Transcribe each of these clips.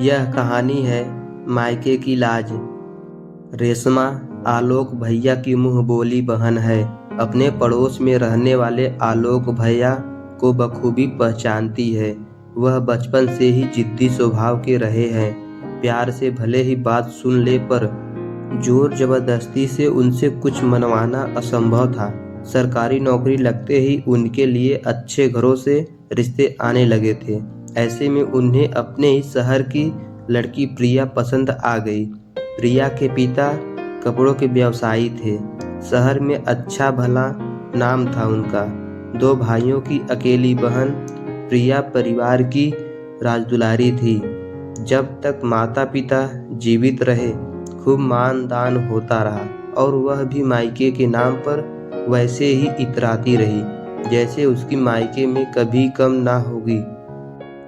यह कहानी है मायके की लाज। रेशमा आलोक भैया की मुंह बोली बहन है। अपने पड़ोस में रहने वाले आलोक भैया को बखूबी पहचानती है। वह बचपन से ही जिद्दी स्वभाव के रहे हैं। प्यार से भले ही बात सुन ले, पर जोर जबरदस्ती से उनसे कुछ मनवाना असंभव था। सरकारी नौकरी लगते ही उनके लिए अच्छे घरों से रिश्ते आने लगे थे। ऐसे में उन्हें अपने ही शहर की लड़की प्रिया पसंद आ गई। प्रिया के पिता कपड़ों के व्यवसायी थे। शहर में अच्छा भला नाम था उनका। 2 भाइयों की अकेली बहन प्रिया परिवार की राजदुलारी थी। जब तक माता पिता जीवित रहे खूब मान दान होता रहा, और वह भी मायके के नाम पर वैसे ही इतराती रही जैसे उसकी मायके में कभी कम ना होगी।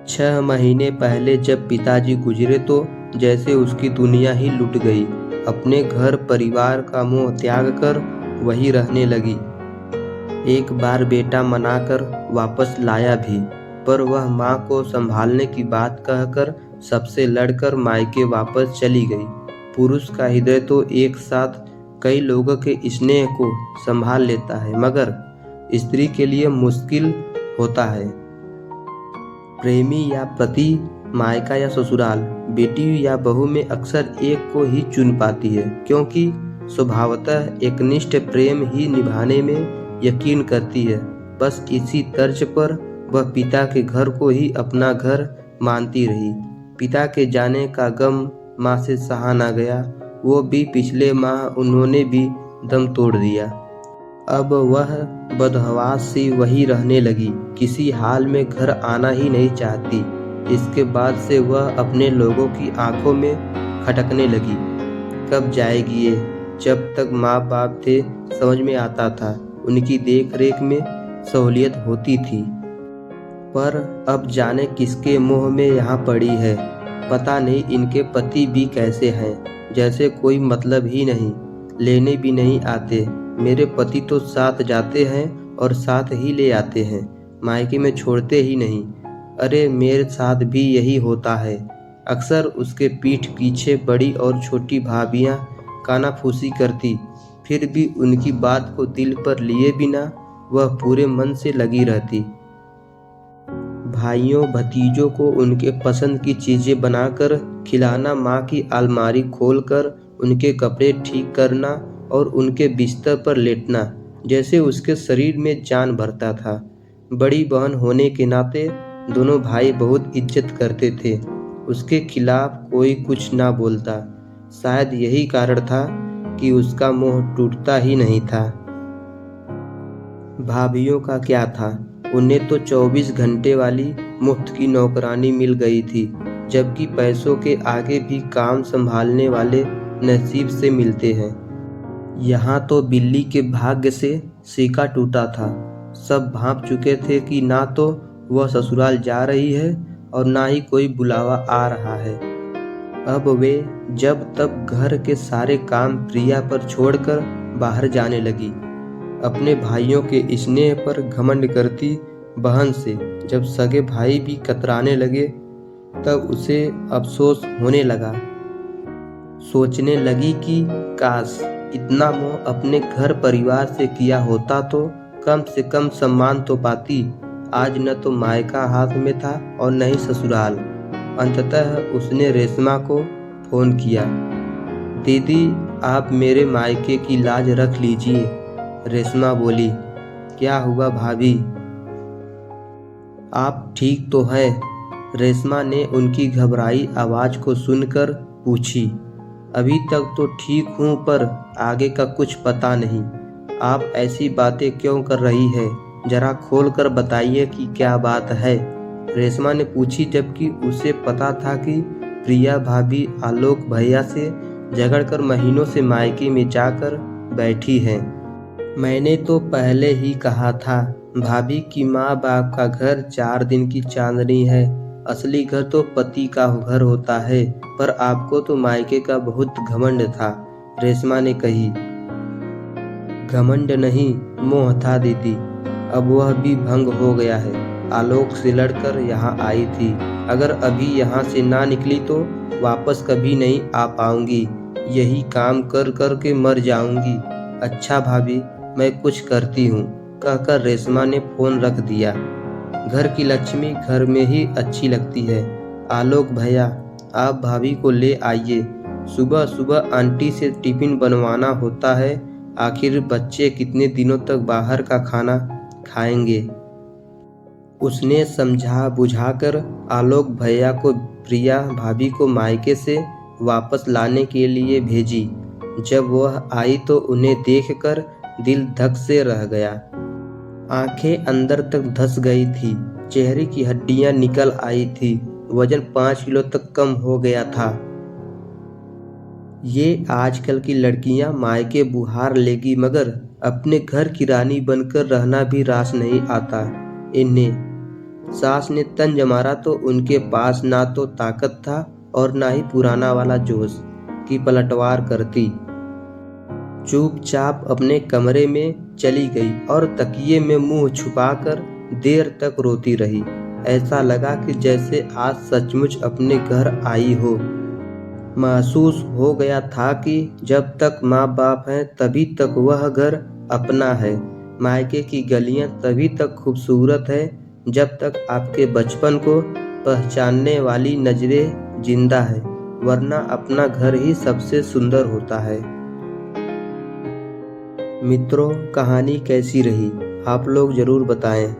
6 महीने पहले जब पिताजी गुजरे तो जैसे उसकी दुनिया ही लुट गई। अपने घर परिवार का मोह त्याग कर वही रहने लगी। एक बार बेटा मनाकर वापस लाया भी, पर वह माँ को संभालने की बात कहकर सबसे लड़कर मायके वापस चली गई। पुरुष का हृदय तो एक साथ कई लोगों के स्नेह को संभाल लेता है, मगर स्त्री के लिए मुश्किल होता है। प्रेमी या पति, मायका या ससुराल, बेटी या बहू में अक्सर एक को ही चुन पाती है, क्योंकि स्वभावतः एकनिष्ठ प्रेम ही निभाने में यकीन करती है। बस इसी तर्ज पर वह पिता के घर को ही अपना घर मानती रही। पिता के जाने का गम माँ से सहा ना गया। वो भी पिछले माह उन्होंने भी दम तोड़ दिया। अब वह बदहवास सी वही रहने लगी, किसी हाल में घर आना ही नहीं चाहती। इसके बाद से वह अपने लोगों की आंखों में खटकने लगी। कब जाएगी ये? जब तक माँ बाप थे समझ में आता था, उनकी देख रेख में सहूलियत होती थी, पर अब जाने किसके मुंह में यहाँ पड़ी है। पता नहीं इनके पति भी कैसे हैं, जैसे कोई मतलब ही नहीं, लेने भी नहीं आते। मेरे पति तो साथ जाते हैं और साथ ही ले आते हैं, मायके में छोड़ते ही नहीं। अरे मेरे साथ भी यही होता है। अक्सर उसके पीठ पीछे बड़ी और छोटी भाभियाँ कानाफूसी करती, फिर भी उनकी बात को दिल पर लिए बिना वह पूरे मन से लगी रहती। भाइयों भतीजों को उनके पसंद की चीज़ें बनाकर खिलाना, माँ की अलमारी खोलकर उनके कपड़े ठीक करना और उनके बिस्तर पर लेटना जैसे उसके शरीर में जान भरता था। बड़ी बहन होने के नाते दोनों भाई बहुत इज्जत करते थे। उसके खिलाफ कोई कुछ ना बोलता। शायद यही कारण था कि उसका मोह टूटता ही नहीं था। भाभियों का क्या था, उन्हें तो 24 घंटे वाली मुफ्त की नौकरानी मिल गई थी, जबकि पैसों के आगे भी काम संभालने वाले नसीब से मिलते हैं। यहाँ तो बिल्ली के भाग्य से सिक्का टूटा था। सब भांप चुके थे कि ना तो वह ससुराल जा रही है और ना ही कोई बुलावा आ रहा है। अब वे जब तब घर के सारे काम प्रिया पर छोड़कर बाहर जाने लगी। अपने भाइयों के स्नेह पर घमंड करती बहन से जब सगे भाई भी कतराने लगे, तब उसे अफसोस होने लगा। सोचने लगी कि काश इतना मोह अपने घर परिवार से किया होता तो कम से कम सम्मान तो पाती। आज न तो मायका हाथ में था और न ही ससुराल। अंततः उसने रेशमा को फोन किया। दीदी, आप मेरे मायके की लाज रख लीजिए। रेशमा बोली। क्या हुआ भाभी, आप ठीक तो हैं? रेशमा ने उनकी घबराई आवाज़ को सुनकर पूछी। अभी तक तो ठीक हूँ, पर आगे का कुछ पता नहीं। आप ऐसी बातें क्यों कर रही है? जरा खोल कर बताइए कि क्या बात है? रेशमा ने पूछी, जबकि उसे पता था कि प्रिया भाभी आलोक भैया से झगड़कर महीनों से मायके में जाकर बैठी हैं। मैंने तो पहले ही कहा था भाभी कि माँ बाप का घर 4 दिन की चांदनी है, असली घर तो पति का घर होता है। पर आपको तो मायके का बहुत घमंड था, रेशमा ने कही। घमंड नहीं, मोह था दीदी। अब वह भी भंग हो गया है। आलोक से लड़कर यहाँ आई थी, अगर अभी यहाँ से ना निकली तो वापस कभी नहीं आ पाऊंगी। यही काम कर कर के मर जाऊंगी। अच्छा भाभी, मैं कुछ करती हूँ, कहकर रेशमा ने फोन रख दिया। घर की लक्ष्मी घर में ही अच्छी लगती है। आलोक भैया, आप भाभी को ले आइए। सुबह सुबह आंटी से टिफिन बनवाना होता है। आखिर बच्चे कितने दिनों तक बाहर का खाना खाएंगे। उसने समझा बुझाकर आलोक भैया को प्रिया भाभी को मायके से वापस लाने के लिए भेजी। जब वह आई तो उन्हें देखकर दिल धक से रह गया। आंखें अंदर तक धंस गई थी, चेहरे की हड्डियां निकल आई थी, वजन 5 किलो तक कम हो गया था। ये आजकल की लड़कियां मायके बुहार लेगी, मगर अपने घर की रानी बनकर रहना भी रास नहीं आता इन्हें। सास ने तंज मारा तो उनके पास ना तो ताकत था और ना ही पुराना वाला जोश की पलटवार करती। चुपचाप अपने कमरे में चली गई और तकिए में मुंह छुपाकर देर तक रोती रही। ऐसा लगा कि जैसे आज सचमुच अपने घर आई हो। महसूस हो गया था कि जब तक माँ बाप हैं तभी तक वह घर अपना है। मायके की गलियां तभी तक खूबसूरत है जब तक आपके बचपन को पहचानने वाली नजरें जिंदा है, वरना अपना घर ही सबसे सुंदर होता है। मित्रों, कहानी कैसी रही आप लोग ज़रूर बताएं।